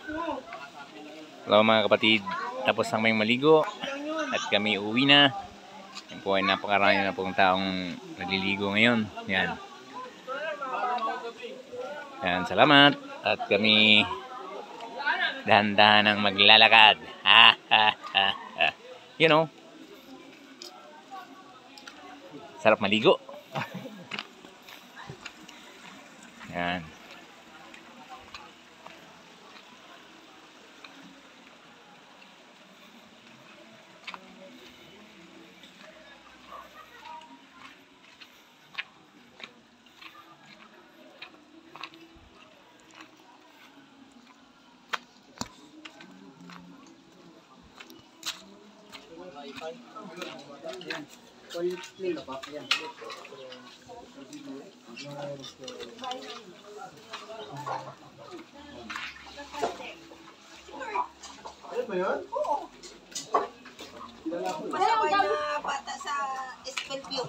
Hello mga kapatid, tapos na kaming maligo at kami uwi na. Yan po ay napakarami na pong taong naliligo ngayon. Yan. Yan, salamat. At kami dahan-dahan ang maglalakad. Ha ha ha ha. You know. Sarap maligo. Yan. Ano ba yun? Oo. Pasaway na bata sa Espelpio.